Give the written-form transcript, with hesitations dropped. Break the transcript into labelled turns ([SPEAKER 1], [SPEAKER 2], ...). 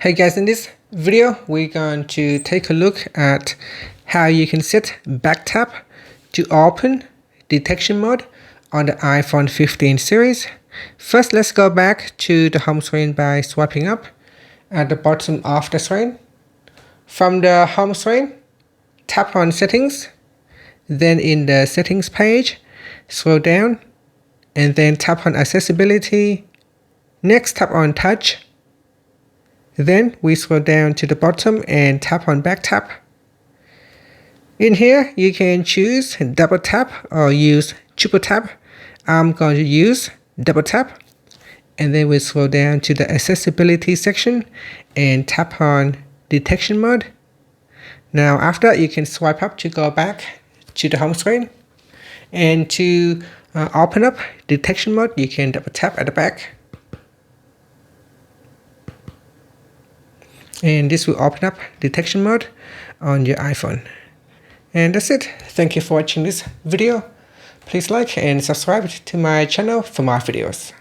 [SPEAKER 1] Hey guys, in this video we're going to take a look at how you can set back tap to open detection mode on the iPhone 15 series. First, let's go back to the home screen by swiping up at the bottom of the screen. From the home screen, tap on settings, then in the settings page, scroll down and then tap on accessibility. Next, tap on touch. Then we scroll down to the bottom and tap on back tap. In here, you can choose double tap or use triple tap. I'm going to use double tap. And then we scroll down to the accessibility section and tap on detection mode. Now after that, you can swipe up to go back to the home screen. And to open up detection mode, you can double tap at the back. And this will open up detection mode on your iPhone. And that's it. Thank you for watching this video. Please like and subscribe to my channel for more videos.